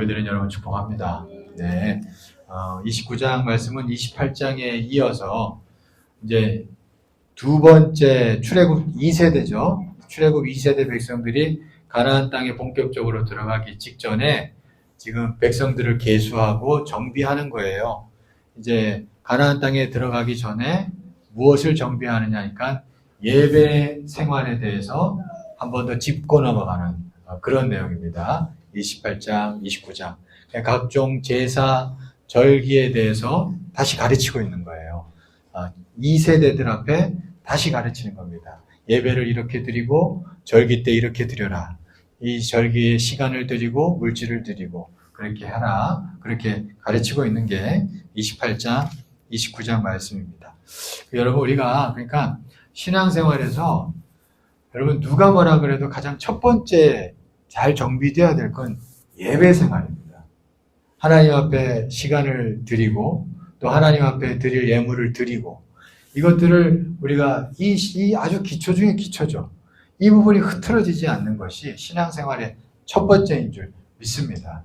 예배드린 여러분 축복합니다. 네. 29장 말씀은 28장에 이어서 이제 두 번째 출애굽 2세대죠. 출애굽 2세대 백성들이 가나안 땅에 본격적으로 들어가기 직전에 지금 백성들을 계수하고 정비하는 거예요. 이제 가나안 땅에 들어가기 전에 무엇을 정비하느냐니까 예배 생활에 대해서 한 번 더 짚고 넘어가는 그런 내용입니다. 28장, 29장. 각종 제사, 절기에 대해서 다시 가르치고 있는 거예요. 2세대들 앞에 다시 가르치는 겁니다. 예배를 이렇게 드리고 절기 때 이렇게 드려라. 이 절기에 시간을 드리고 물질을 드리고 그렇게 하라. 그렇게 가르치고 있는 게 28장, 29장 말씀입니다. 여러분 우리가 그러니까 신앙생활에서 여러분 누가 뭐라 그래도 가장 첫 번째 잘 정비되어야 될 건 예배 생활입니다. 하나님 앞에 시간을 드리고 또 하나님 앞에 드릴 예물을 드리고 이것들을 우리가 이 아주 기초 중에 기초죠. 이 부분이 흐트러지지 않는 것이 신앙생활의 첫 번째인 줄 믿습니다.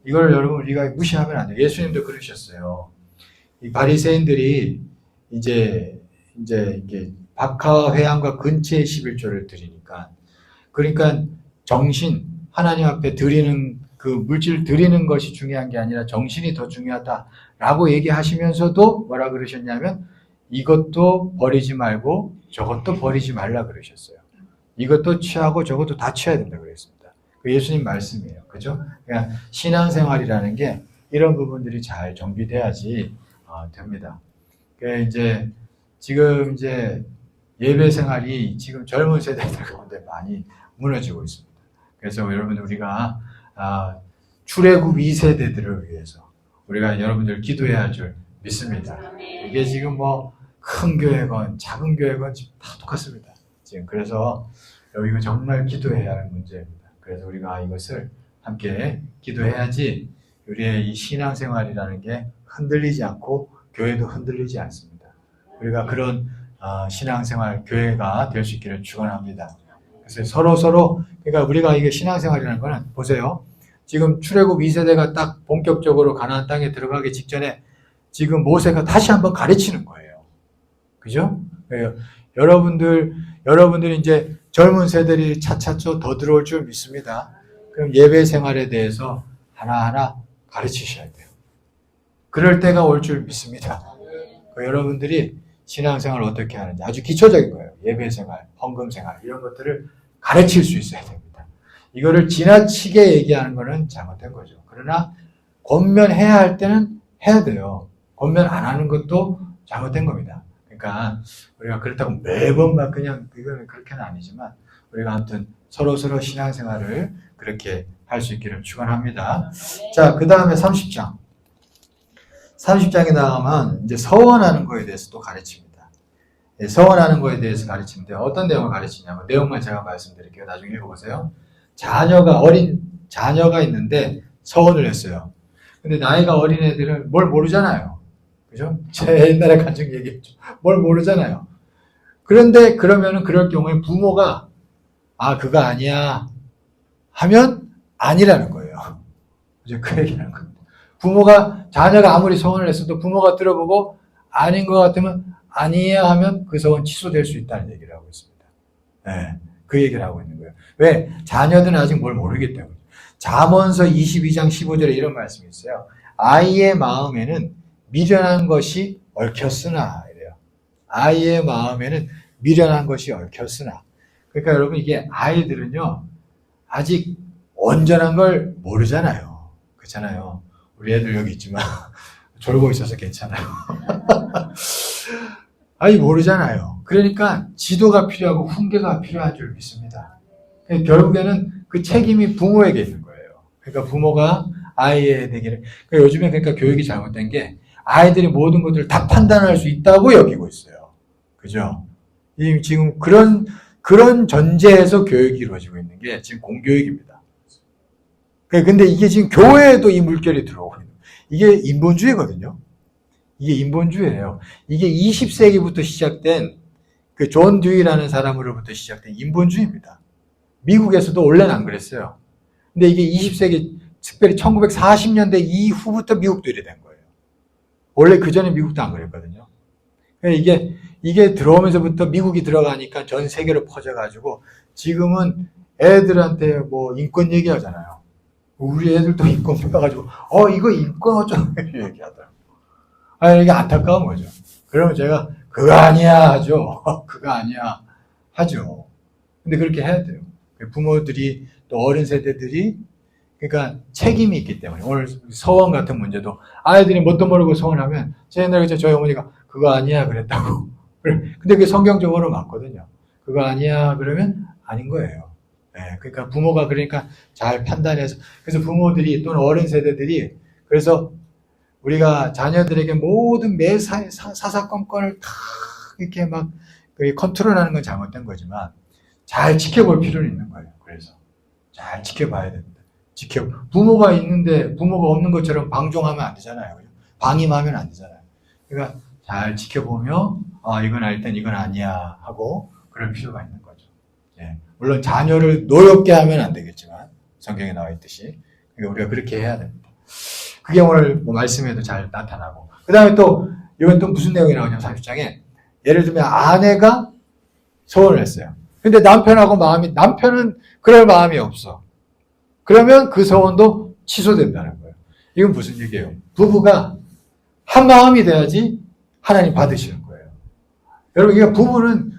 이걸 여러분 우리가 무시하면 안 돼요. 예수님도 그러셨어요. 이 바리새인들이 이제 이게 박하 회양과 근처의 11조를 드리니까 그러니까 정신 하나님 앞에 드리는 그 물질 드리는 것이 중요한 게 아니라 정신이 더 중요하다라고 얘기하시면서도 뭐라 그러셨냐면 이것도 버리지 말고 저것도 버리지 말라 그러셨어요. 이것도 취하고 저것도 다 취해야 된다 그랬습니다. 그 예수님 말씀이에요. 그죠? 그러니까 신앙생활이라는 게 이런 부분들이 잘 정비돼야지 됩니다. 그러니까 이제 지금 이제 예배 생활이 지금 젊은 세대들 가운데 많이 무너지고 있습니다. 그래서 여러분들 우리가 출애굽 2세대들을 위해서 우리가 여러분들 기도해야 할 줄 믿습니다. 이게 지금 뭐 큰 교회건 작은 교회건 지금 다 똑같습니다. 지금 그래서 이거 정말 기도해야 할 문제입니다. 그래서 우리가 이것을 함께 기도해야지 우리의 이 신앙생활이라는 게 흔들리지 않고 교회도 흔들리지 않습니다. 우리가 그런 신앙생활 교회가 될 수 있기를 축원합니다. 그래서 서로 그러니까 우리가 이게 신앙생활이라는 거는 보세요. 지금 출애굽 2세대가 딱 본격적으로 가나안 땅에 들어가기 직전에 지금 모세가 다시 한번 가르치는 거예요. 그죠? 여러분들이 이제 젊은 세대들이 차차차 더 들어올 줄 믿습니다. 그럼 예배 생활에 대해서 하나하나 가르치셔야 돼요. 그럴 때가 올 줄 믿습니다. 여러분들이 신앙생활을 어떻게 하는지 아주 기초적인 거예요. 예배 생활, 헌금 생활 이런 것들을 가르칠 수 있어야 됩니다. 이거를 지나치게 얘기하는 거는 잘못된 거죠. 그러나 권면해야 할 때는 해야 돼요. 권면 안 하는 것도 잘못된 겁니다. 그러니까 우리가 그렇다고 매번 막 그냥 이거는 그렇게는 아니지만 우리가 아무튼 서로 신앙생활을 그렇게 할 수 있기를 축원합니다. 자, 그 다음에 30장. 30장에 나가면 이제 서원하는 거에 대해서 또 가르칩니다. 서원하는 거에 대해서 가르치는데 어떤 내용을 가르치냐면 내용만 제가 말씀드릴게요. 나중에 읽어보세요. 어린 자녀가 있는데 서원을 했어요. 근데 나이가 어린 애들은 뭘 모르잖아요. 그죠? 제 옛날에 간증 얘기했죠. 뭘 모르잖아요. 그런데 그러면은 그럴 경우에 부모가 그거 아니야 하면 아니라는 거예요. 이제 그 얘기하는 겁니다. 부모가 자녀가 아무리 서원을 했어도 부모가 들어보고 아닌 것 같으면 아니야 하면 그 서원 취소될 수 있다는 얘기를 하고 있습니다. 네, 그 얘기를 하고 있는 거예요. 왜? 자녀들은 아직 뭘 모르기 때문에. 잠언서 22장 15절에 이런 말씀이 있어요. 아이의 마음에는 미련한 것이 얽혔으나 이래요. 아이의 마음에는 미련한 것이 얽혔으나. 그러니까 여러분 이게 아이들은요 아직 온전한 걸 모르잖아요. 그렇잖아요. 우리 애들 여기 있지만 졸고 있어서 괜찮아요. 아니 모르잖아요. 그러니까 지도가 필요하고 훈계가 필요한 줄 믿습니다. 결국에는 그 책임이 부모에게 있는 거예요. 그러니까 부모가 아이에게 그러니까 요즘에 그러니까 교육이 잘못된 게 아이들이 모든 것들을 다 판단할 수 있다고 여기고 있어요. 그죠? 지금 그런 전제에서 교육이 이루어지고 있는 게 지금 공교육입니다. 근데 이게 지금 교회에도 이 물결이 들어오고 있는 거예요. 이게 인본주의거든요. 이게 인본주의예요. 이게 20세기부터 시작된 그 존 듀이라는 사람으로부터 시작된 인본주의입니다. 미국에서도 원래는 안 그랬어요. 근데 이게 20세기 특별히 1940년대 이후부터 미국들이 된 거예요. 원래 그 전에 미국도 안 그랬거든요. 이게 들어오면서부터 미국이 들어가니까 전 세계로 퍼져가지고 지금은 애들한테 뭐 인권 얘기하잖아요. 우리 애들도 인권 배워가지고 이거 인권 어쩌고 얘기하더라고요. 이게 안타까운 거죠. 그러면 제가 그거 아니야 하죠. 그거 아니야 하죠. 근데 그렇게 해야 돼요. 부모들이 또 어린 세대들이 그러니까 책임이 있기 때문에 오늘 서원 같은 문제도 아이들이 뭣도 모르고 서원하면 제 옛날에 저희 어머니가 그거 아니야 그랬다고. 근데 그게 성경적으로 맞거든요. 그거 아니야 그러면 아닌 거예요. 네, 그러니까 부모가 그러니까 잘 판단해서 그래서 부모들이 또는 어린 세대들이 그래서 우리가 자녀들에게 모든 매 사사건건을 다 이렇게 막 컨트롤하는 건 잘못된 거지만 잘 지켜볼 필요는 있는 거예요. 그래서 잘 지켜봐야 됩니다. 부모가 있는데 부모가 없는 것처럼 방종하면 안 되잖아요. 방임하면 안 되잖아요. 그러니까 잘 지켜보며 이건 알 땐 이건 아니야 하고 그럴 필요가 있는 거죠. 예. 물론 자녀를 노엽게 하면 안 되겠지만 성경에 나와 있듯이 그러니까 우리가 그렇게 해야 됩니다. 그게 오늘 뭐 말씀에도 잘 나타나고 그 다음에 또 이건 또 무슨 내용이 나오냐면 30장에 예를 들면 아내가 소원을 했어요. 근데 남편은 그럴 마음이 없어. 그러면 그 소원도 취소된다는 거예요. 이건 무슨 얘기예요? 부부가 한 마음이 돼야지 하나님 받으시는 거예요. 여러분, 이게 부부는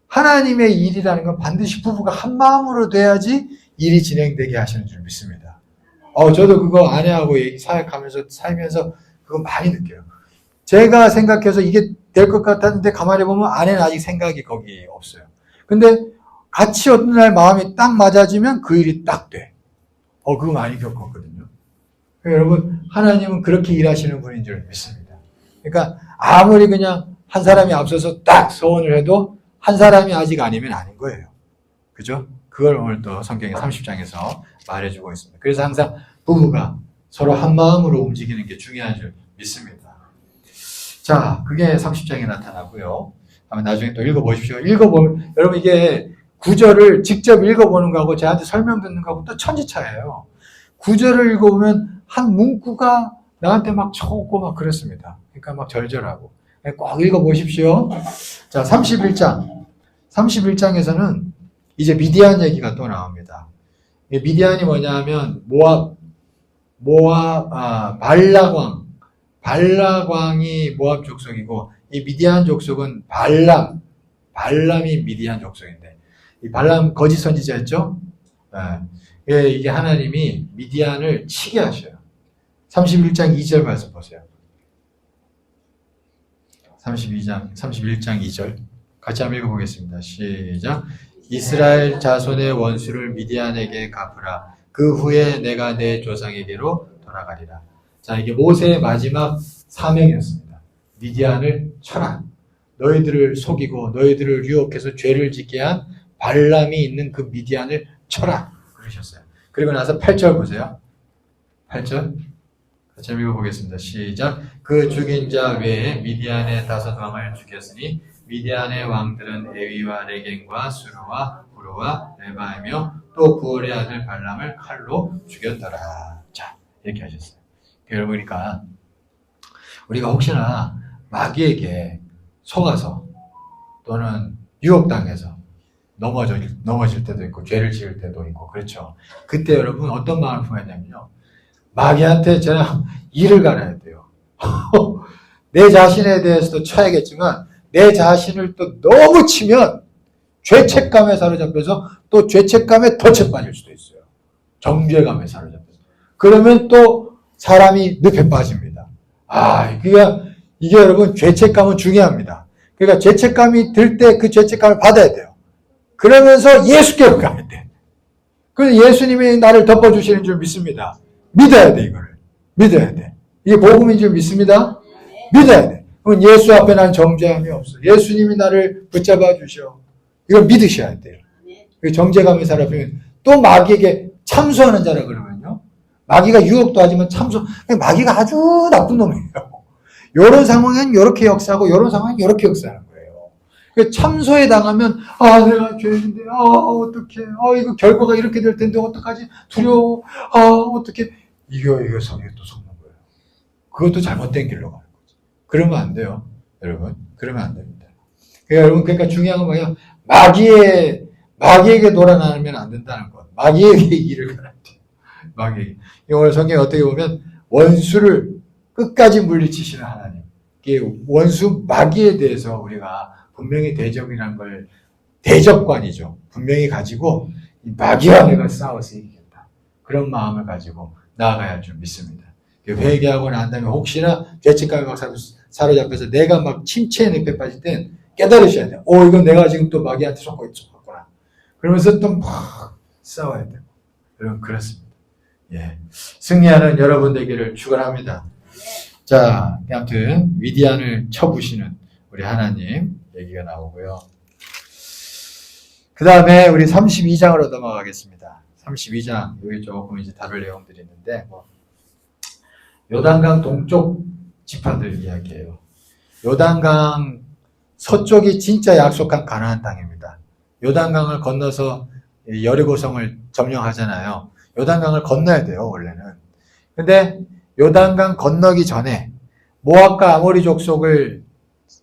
하나님의 일이라는 건 반드시 부부가 한 마음으로 돼야지 일이 진행되게 하시는 줄 믿습니다. 저도 그거 아내하고 사역하면서 살면서 그거 많이 느껴요. 제가 생각해서 이게 될 것 같았는데 가만히 보면 아내는 아직 생각이 거기 없어요. 근데 같이 어떤 날 마음이 딱 맞아지면 그 일이 딱 돼. 그거 많이 겪었거든요. 여러분, 하나님은 그렇게 일하시는 분인 줄 믿습니다. 그러니까 아무리 그냥 한 사람이 앞서서 딱 소원을 해도 한 사람이 아직 아니면 아닌 거예요. 그죠? 그걸 오늘 또 성경의 30장에서 말해주고 있습니다. 그래서 항상 부부가 서로 한 마음으로 움직이는 게 중요한 줄 믿습니다. 자, 그게 30장에 나타나고요. 나중에 또 읽어보십시오. 읽어보면, 여러분 이게 구절을 직접 읽어보는 거하고 저한테 설명 듣는 거하고 또 천지차예요. 구절을 읽어보면 한 문구가 나한테 막 쳐오고 막 그랬습니다. 그러니까 막 절절하고. 꼭 읽어보십시오. 자, 31장에서는 이제 미디안 얘기가 또 나옵니다. 미디안이 뭐냐 하면 발락왕이 모압 족속이고 이 미디안 족속은 발람이 미디안 족속인데 이 발람 거짓 선지자였죠? 네. 이게 하나님이 미디안을 치게 하셔요. 31장 2절 말씀 보세요. 31장 2절 같이 한번 읽어보겠습니다. 시작. 이스라엘 자손의 원수를 미디안에게 갚으라. 그 후에 내가 내 조상에게로 돌아가리라. 자, 이게 모세의 마지막 사명이었습니다. 미디안을 쳐라. 너희들을 속이고 너희들을 유혹해서 죄를 짓게 한 발람이 있는 그 미디안을 쳐라. 그러셨어요. 그리고 나서 8절 보세요. 8절 같이 읽어보겠습니다. 시작. 그 죽인 자 외에 미디안의 5왕을 죽였으니 미디안의 왕들은 에위와 레겐과 수르와 후르와 레바이며 또 부올의 아들 발람을 칼로 죽였더라. 자, 이렇게 하셨어요. 그러니까 우리가 혹시나 마귀에게 속아서 또는 유혹당해서 넘어질 때도 있고 죄를 지을 때도 있고 그렇죠. 그때 여러분 어떤 마음을 품어야 되냐면요. 마귀한테 저는 일을 갈아야 돼요. 내 자신에 대해서도 쳐야겠지만 내 자신을 또 너무 치면 죄책감에 사로잡혀서 또 죄책감에 더 채 빠질 수도 있어요. 정죄감에 사로잡혀서. 그러면 또 사람이 늪에 빠집니다. 이게 여러분 죄책감은 중요합니다. 그러니까 죄책감이 들 때 그 죄책감을 받아야 돼요. 그러면서 예수께로 가야 돼. 그래서 예수님이 나를 덮어주시는 줄 믿습니다. 믿어야 돼, 이거를. 믿어야 돼. 이게 복음인 줄 믿습니다. 믿어야 돼. 그럼 예수 앞에 난 정죄함이 없어. 예수님이 나를 붙잡아 주셔. 이걸 믿으셔야 돼요. 정죄감에 살아보면 또 마귀에게 참소하는 자라 그러면요. 마귀가 유혹도 하지만 마귀가 아주 나쁜 놈이에요. 이런 상황엔 이렇게 역사하고 이런 상황엔 이렇게 역사하는 거예요. 참소에 당하면, 아, 내가 죄인인데, 아, 어떡해. 아, 이거 결과가 이렇게 될 텐데, 어떡하지? 두려워. 아, 어떡해. 이게 또 속는 거예요. 그것도 잘못된 길로 가는 거죠. 그러면 안 돼요. 여러분. 그러면 안 됩니다. 그러니까 중요한 건 뭐예요? 마귀에게 놀아나면 안 된다는 것. 마귀에게 일을 가야 돼요. 마귀에게. 오늘 성경에 어떻게 보면 원수를 끝까지 물리치시는 하나님. 원수 마귀에 대해서 우리가 분명히 대적이라는 걸, 대적관이죠. 분명히 가지고 이 마귀와 내가 싸워서 이기겠다. 그런 마음을 가지고 나아가야 할 줄 믿습니다. 회개하고 난 다음에 혹시나 죄책감에 막 사로잡혀서 내가 막 침체의 늪에 빠질 땐 깨달으셔야 돼요. 이건 내가 지금 또 마귀한테 속고 있었구나. 그러면서 또 막 싸워야 돼요. 여러분, 그렇습니다. 예. 승리하는 여러분 되기를 축원합니다. 자, 아무튼 미디안을 쳐부시는 우리 하나님 얘기가 나오고요. 그 다음에 우리 32장으로 넘어가겠습니다. 32장, 여기 조금 이제 다룰 내용들이 있는데, 요단강 동쪽 지파들 이야기예요. 요단강 서쪽이 진짜 약속한 가나안 땅입니다. 요단강을 건너서 여리고성을 점령하잖아요. 요단강을 건너야 돼요, 원래는. 근데 요단강 건너기 전에 모압과 아모리 족속을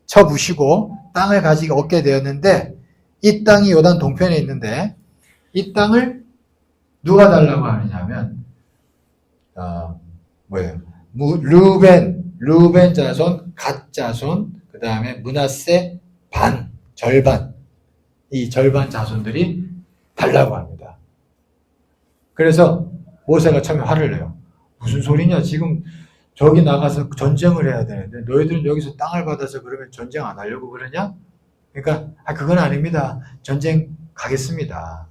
쳐부시고 땅을 얻게 되었는데, 이 땅이 요단 동편에 있는데, 이 땅을 누가 달라고 하느냐면, 르우벤 자손, 갓 자손, 그 다음에 므낫세 절반. 이 절반 자손들이 달라고 합니다. 그래서 모세가 처음에 화를 내요. 무슨 소리냐? 지금 저기 나가서 전쟁을 해야 되는데 너희들은 여기서 땅을 받아서 그러면 전쟁 안 하려고 그러냐? 그러니까 그건 아닙니다. 전쟁 가겠습니다.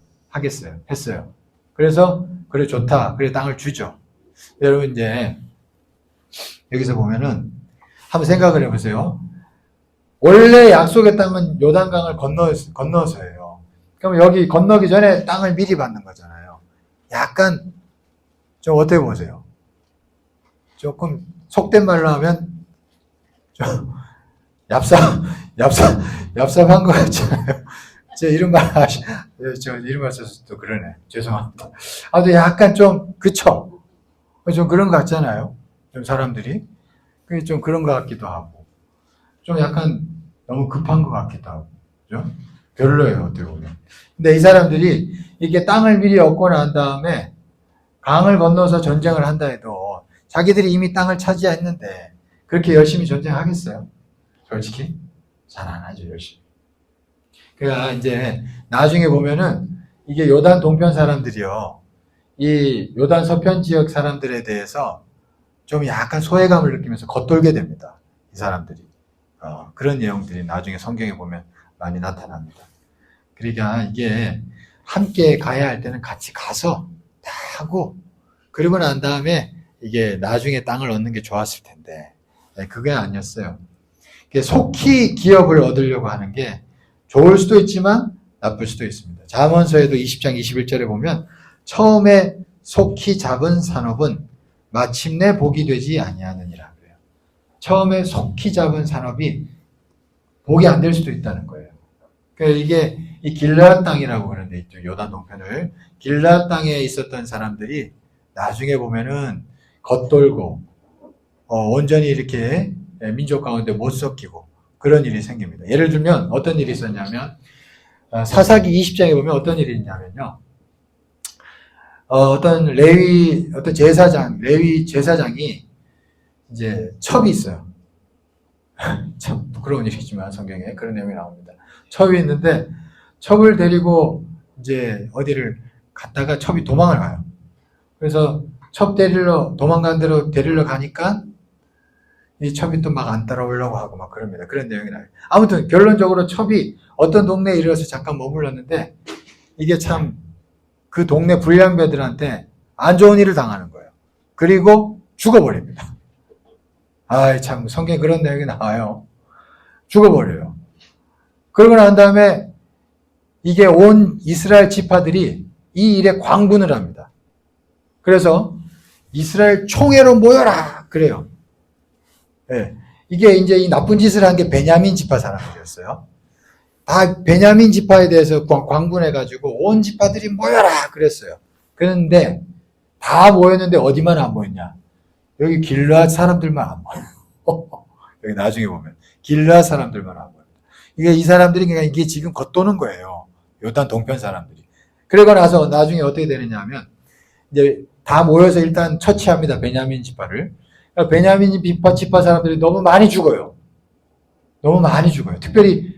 했어요. 그래서 그래 좋다. 그래 땅을 주죠. 여러분 이제 여기서 보면은 한번 생각을 해보세요. 원래 약속의 땅은 요단강을 건너서예요. 그럼 여기 건너기 전에 땅을 미리 받는 거잖아요. 약간 좀 어떻게 보세요? 조금 속된 말로 하면 좀 얍삽한 것 같잖아요. 저 이런 말 써서 또 그러네. 죄송합니다. 또 약간 좀 그쵸? 좀 그런 것 같잖아요. 좀 사람들이 그게 좀 그런 것 같기도 하고 좀 약간 너무 급한 것 같기도 하고 그죠? 별로예요, 어떻게 보면. 근데 이 사람들이 이렇게 땅을 미리 얻고 난 다음에 강을 건너서 전쟁을 한다 해도 자기들이 이미 땅을 차지했는데 그렇게 열심히 전쟁하겠어요? 솔직히 잘 안 하죠, 열심히. 그러니까 이제 나중에 보면은 이게 요단 동편 사람들이요, 이 요단 서편 지역 사람들에 대해서 좀 약간 소외감을 느끼면서 겉돌게 됩니다. 이 사람들이. 그런 내용들이 나중에 성경에 보면 많이 나타납니다. 그러니까 이게 함께 가야 할 때는 같이 가서 다 하고 그러고 난 다음에 이게 나중에 땅을 얻는 게 좋았을 텐데 그게 아니었어요. 속히 기업을 얻으려고 하는 게 좋을 수도 있지만 나쁠 수도 있습니다. 잠언서에도 20장 21절에 보면 처음에 속히 잡은 산업은 마침내 복이 되지 아니하느니라 그래요. 처음에 속히 잡은 산업이 복이 안 될 수도 있다는 거예요. 그러니까 이게 이 길르앗 땅이라고 그러는 데 있죠. 요단 동편을. 길르앗 땅에 있었던 사람들이 나중에 보면은 겉돌고 온전히 이렇게 민족 가운데 못 섞이고 그런 일이 생깁니다. 예를 들면 어떤 일이 있었냐면 사사기 20장에 보면 어떤 일이 있냐면요. 레위 제사장이 이제 첩이 있어요. 참 부끄러운 일이지만 성경에 그런 내용이 나옵니다. 첩이 있는데 첩을 데리고 이제 어디를 갔다가 첩이 도망을 가요. 그래서 첩 도망간 대로 데리러 가니까 이 첩이 또 막 안 따라오려고 하고 막 그럽니다. 그런 내용이 나와요. 아무튼 결론적으로 첩이 어떤 동네에 이르러서 잠깐 머물렀는데 이게 참 그 동네 불량배들한테 안 좋은 일을 당하는 거예요. 그리고 죽어버립니다. 참 성경에 그런 내용이 나와요. 죽어버려요. 그러고 난 다음에 이게 온 이스라엘 지파들이 이 일에 광분을 합니다. 그래서 이스라엘 총회로 모여라 그래요. 네. 이게 이제 이 나쁜 짓을 한 게 베냐민 지파 사람들이었어요. 다 베냐민 지파에 대해서 광분해가지고 온 지파들이 모여라 그랬어요. 그런데 다 모였는데 어디만 안 모였냐? 여기 길르앗 사람들만 안 모여요. 여기 나중에 보면 길르앗 사람들만 안 모여요. 이게 이 사람들이 그러니까 이게 지금 겉도는 거예요. 요단 동편 사람들이. 그러고 나서 나중에 어떻게 되느냐 하면 이제 다 모여서 일단 처치합니다. 베냐민 지파를. 그러니까 베냐민 지파 사람들이 너무 많이 죽어요. 너무 많이 죽어요. 특별히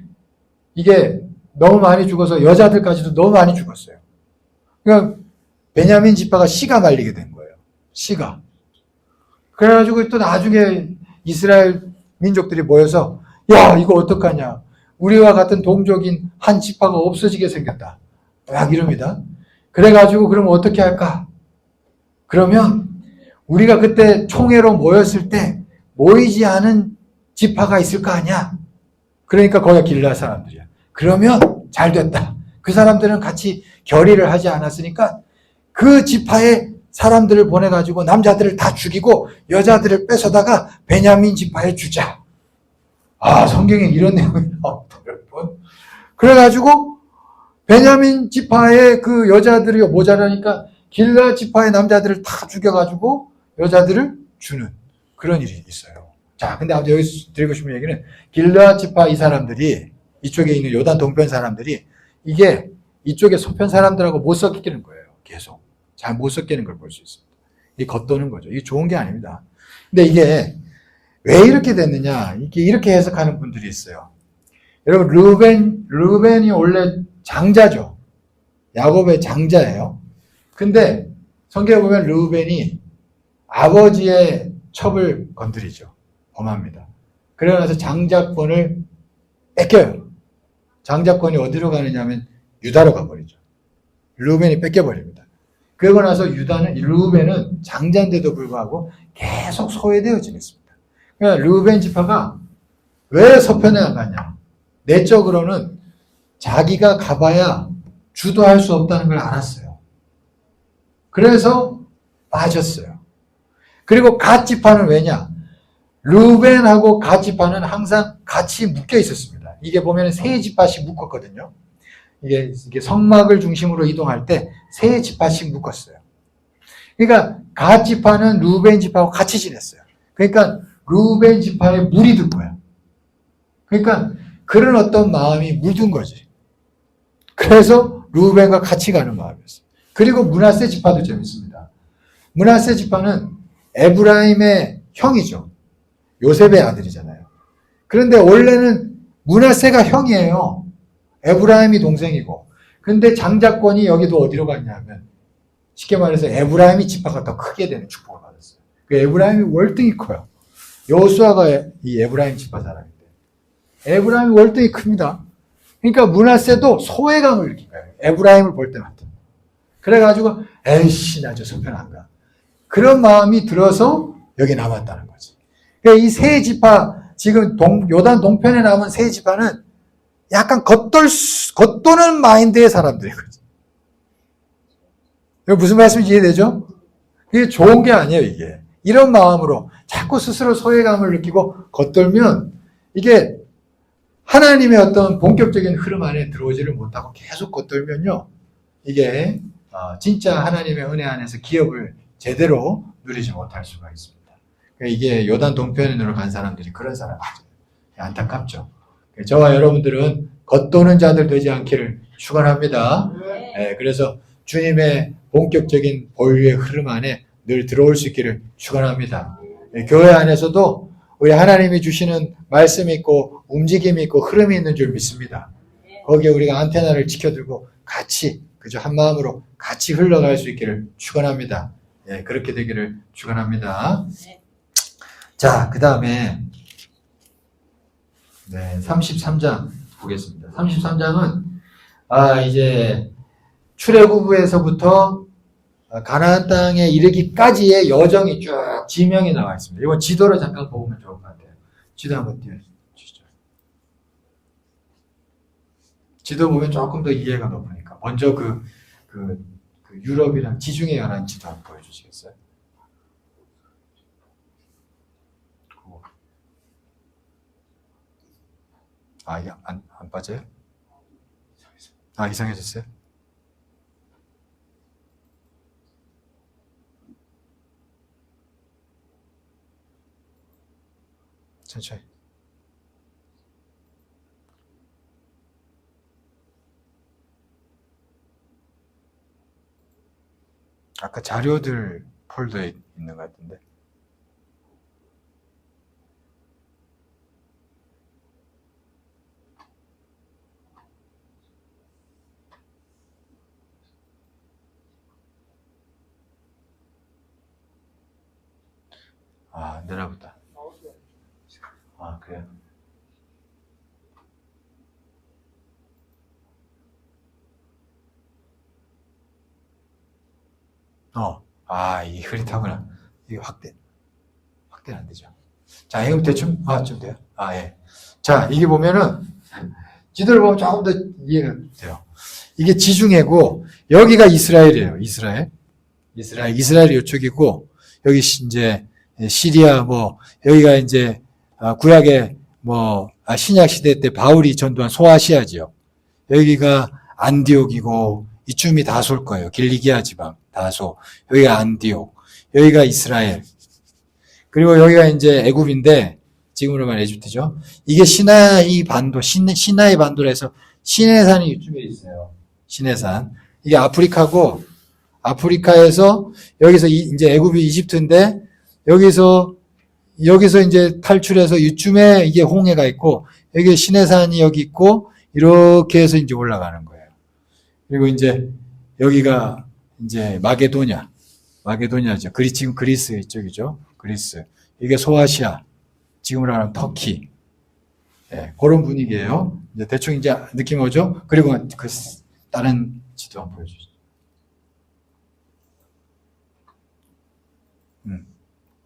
이게 너무 많이 죽어서 여자들까지도 너무 많이 죽었어요. 그러니까 베냐민 지파가 씨가 말리게 된 거예요. 씨가. 그래가지고 또 나중에 이스라엘 민족들이 모여서 야 이거 어떡하냐. 우리와 같은 동족인 한 지파가 없어지게 생겼다. 막 이럽니다. 그래가지고 그러면 어떻게 할까? 그러면 우리가 그때 총회로 모였을 때 모이지 않은 지파가 있을 거 아니야. 그러니까 거기가 길르앗 사람들이야. 그러면 잘 됐다. 그 사람들은 같이 결의를 하지 않았으니까 그 지파에 사람들을 보내가지고 남자들을 다 죽이고 여자들을 뺏어다가 베냐민 지파에 주자. 아, 성경에 이런 내용이 나왔다, 여러분. 그래가지고 베냐민 지파의 그 여자들이 모자라니까 길르앗 지파의 남자들을 다 죽여가지고 여자들을 주는 그런 일이 있어요. 자, 근데 아무튼 여기서 드리고 싶은 얘기는 길르앗 지파 이 사람들이 이쪽에 있는 요단 동편 사람들이 이게 이쪽에 서편 사람들하고 못 섞이는 거예요. 계속. 잘 못 섞이는 걸 볼 수 있습니다. 이게 겉도는 거죠. 이게 좋은 게 아닙니다. 근데 이게 왜 이렇게 됐느냐? 이렇게 해석하는 분들이 있어요. 여러분, 르벤이 원래 장자죠. 야곱의 장자예요. 근데 성경에 보면 르벤이 아버지의 첩을 건드리죠. 범합니다. 그러고 나서 장자권을 뺏겨요. 장자권이 어디로 가느냐 하면 유다로 가버리죠. 르벤이 뺏겨버립니다. 그러고 나서 르벤은 장자인데도 불구하고 계속 소외되어 지냈습니다. 그러니까 르벤 지파가 왜 서편에 안 갔냐? 내적으로는 자기가 가봐야 주도할 수 없다는 걸 알았어요. 그래서 빠졌어요. 그리고 갓 지파는 왜냐? 르벤하고 갓 지파는 항상 같이 묶여 있었습니다. 이게 보면 세 지파씩 묶었거든요. 이게 성막을 중심으로 이동할 때 세 지파씩 묶었어요. 그러니까 갓 지파는 르벤 지파하고 같이 지냈어요. 그러니까 르벤 지파에 물이 든 거야. 그러니까 그런 어떤 마음이 물든 거지. 그래서 르벤과 같이 가는 마음이었어요. 그리고 므낫세 지파도 재밌습니다. 므낫세 지파는 에브라임의 형이죠. 요셉의 아들이잖아요. 그런데 원래는 므낫세가 형이에요. 에브라임이 동생이고. 근데 장자권이 여기도 어디로 갔냐면 쉽게 말해서 에브라임이 지파가 더 크게 되는 축복을 받았어요. 그 에브라임이 월등히 커요. 여호수아가 이 에브라임 지파 사람인데 에브라임이 월등히 큽니다. 그러니까 므낫세도 소외감을 느낀 거예요. 에브라임을 볼 때마다. 그래가지고 에이씨 나 저 서편 안 가. 그런 마음이 들어서 여기 남았다는 거지. 그러니까 이 세 지파 지금 요단 동편에 남은 세 지파는 약간 겉도는 마인드의 사람들이거든요. 무슨 말씀인지 이해되죠? 이게 좋은 게 아니에요, 이게. 이런 마음으로 자꾸 스스로 소외감을 느끼고 겉돌면 이게 하나님의 어떤 본격적인 흐름 안에 들어오지를 못하고 계속 겉돌면요. 이게 진짜 하나님의 은혜 안에서 기업을 제대로 누리지 못할 수가 있습니다. 이게 요단 동편으로 간 사람들이 그런 사람이죠. 안타깝죠. 저와 여러분들은 겉도는 자들 되지 않기를 축원합니다. 네, 그래서 주님의 본격적인 보유의 흐름 안에 늘 들어올 수 있기를 축원합니다. 네, 교회 안에서도 우리 하나님이 주시는 말씀이 있고 움직임이 있고 흐름이 있는 줄 믿습니다. 거기에 우리가 안테나를 지켜들고 같이 그저 한 마음으로 같이 흘러갈 수 있기를 축원합니다. 네, 그렇게 되기를 축원합니다. 자, 그 다음에 네, 33장 보겠습니다. 33장은 이제 출애굽에서부터 가나안 땅에 이르기까지의 여정이 쭉 지명이 나와 있습니다. 이건 지도를 잠깐 보면 좋을 것 같아요. 지도 한번 띄워주시죠. 지도 보면 조금 더 이해가 높으니까 먼저 그 유럽이랑 지중해 연안 지도 한번 보여주시겠어요? 이게 안 빠져요? 이상해졌어요? 천천히. 아까 자료들 폴더에 있는 것 같은데. 내려보다. 그래요? 이게 흐릿하구나. 이게 확대는 안 되죠. 자, 이거 대충, 좀 돼요? 예. 자, 이게 보면은, 지도를 보면 조금 더 이해가 돼요. 이게 지중해고, 여기가 이스라엘이에요. 이스라엘이 이쪽이고, 여기 이제, 시리아, 여기가 이제, 구약의, 신약 시대 때 바울이 전도한 소아시아 지역. 여기가 안디옥이고, 이쯤이 다소일 거예요. 길리기아 지방, 다소. 여기가 안디옥. 여기가 이스라엘. 그리고 여기가 이제 애굽인데, 지금으로 말하면 에집트죠. 이게 시나이 반도로 해서 시내산이 이쯤에 있어요. 시내산. 이게 아프리카고, 아프리카에서 여기서 이제 애굽이 이집트인데, 여기서 이제 탈출해서 이쯤에 이게 홍해가 있고, 여기 시내산이 여기 있고, 이렇게 해서 이제 올라가는 거예요. 그리고 이제 여기가 이제 마게도냐죠. 지금 그리스 이쪽이죠. 그리스. 이게 소아시아. 지금으로 말하면 터키. 그런 분위기예요. 이제 대충 이제 느낌 오죠? 그리고 다른 지도 한번 보여주시죠.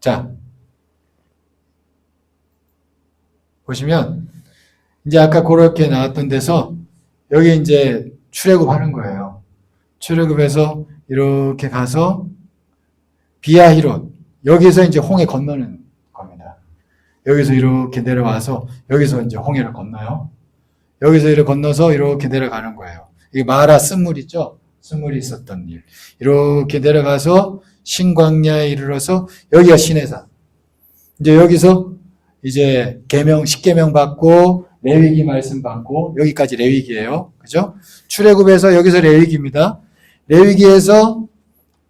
자. 보시면, 이제 아까 그렇게 나왔던 데서, 여기 이제 출애굽 하는 거예요. 출애굽해서 이렇게 가서, 비아히롯. 여기서 이제 홍해 건너는 겁니다. 여기서 이렇게 내려와서, 여기서 이제 홍해를 건너요. 여기서 이렇게 건너서 이렇게 내려가는 거예요. 이게 마라 쓴물 있죠? 쓴물이 있었던 일. 이렇게 내려가서, 신광야에 이르러서, 여기가 시내산. 이제 여기서, 이제 십계명 받고 레위기 말씀 받고 여기까지 레위기예요. 그죠? 출애굽에서 여기서 레위기입니다. 레위기에서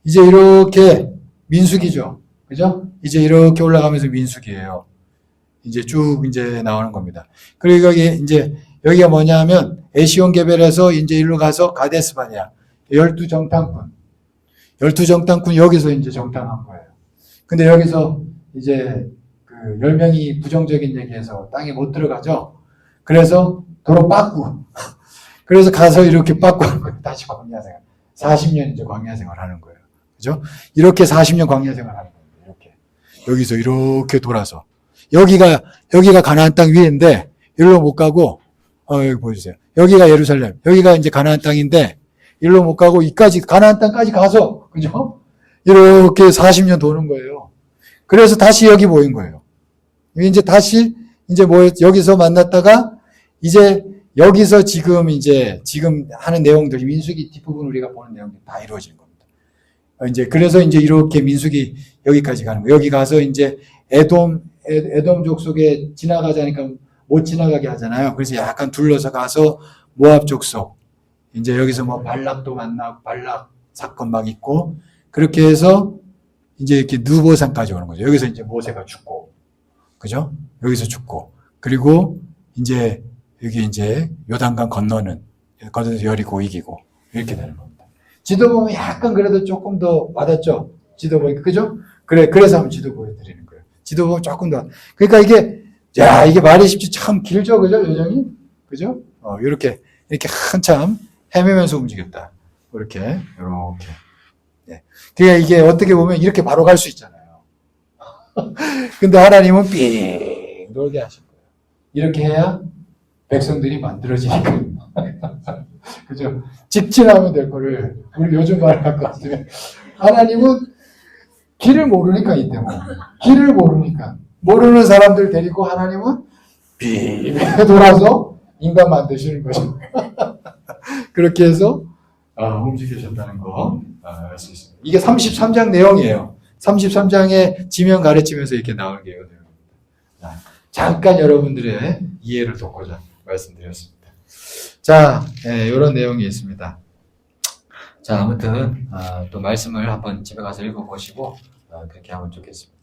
이제 이렇게 민수기죠. 그죠? 이제 이렇게 올라가면서 민수기예요. 이제 쭉 이제 나오는 겁니다. 그리고 여기가 뭐냐 하면 에시온 게벨에서 이제 일로 가서 가데스바냐 12정탐꾼 여기서 이제 정탐한 거예요. 근데 여기서 이제 10명이 부정적인 얘기해서 땅에 못 들어가죠. 그래서 도로 빠꾸. 그래서 가서 이렇게 빠꾸 하는 거예요. 다시 광야생활. 40년 이제 광야생활 하는 거예요. 그죠? 이렇게 40년 광야생활 하는 거예요. 이렇게. 여기서 이렇게 돌아서. 여기가 가나안 땅 위인데, 일로 못 가고, 여기 보여주세요. 여기가 예루살렘. 여기가 이제 가나안 땅인데, 일로 못 가고, 가나안 땅까지 가서, 그죠? 이렇게 40년 도는 거예요. 그래서 다시 여기 모인 거예요. 이제 다시, 여기서 만났다가, 이제, 여기서 지금 하는 내용들이, 민수기 뒷부분 우리가 보는 내용들이 다 이루어지는 겁니다. 그래서 이렇게 민수기 여기까지 가는 거예요. 여기 가서 에돔 족속에 지나가자니까 못 지나가게 하잖아요. 그래서 약간 둘러서 가서 모압 족속, 여기서 발락도 만나고, 발락 사건 막 있고, 그렇게 해서, 이렇게 느보산까지 오는 거죠. 여기서 모세가 죽고, 그죠? 여기서 죽고. 그리고 여기 요단강 건너서 여리고 이기고, 이렇게 되는 겁니다. 지도 보면 약간 그래도 조금 더 와닿죠? 지도 보니까, 그죠? 그래서 한번 지도 보여드리는 거예요. 지도 보면 조금 더. 그러니까 이게 말이 쉽지 참 길죠? 그죠? 요정이? 그죠? 이렇게 한참 헤매면서 움직였다. 이렇게. 그러니까 이게 어떻게 보면 이렇게 바로 갈 수 있잖아요. 근데 하나님은 삥 돌게 하신 거예요. 이렇게 해야 백성들이 만들어지니까. 그죠? 직진하면 될 거를, 우리 요즘 말할 것 같으면, 하나님은 길을 모르니까, 길을 모르니까. 모르는 사람들 데리고 하나님은 삥 돌아서 인간 만드시는 거죠. 그렇게 해서 움직이셨다는 거 알 수 있습니다. 이게 33장 내용이에요. 33장의 지명 가르치면서 이렇게 나오는 게 이거예요. 잠깐 여러분들의 이해를 돕고자 말씀드렸습니다. 자, 이런 내용이 있습니다. 자, 아무튼 또 말씀을 한번 집에 가서 읽어보시고 그렇게 하면 좋겠습니다.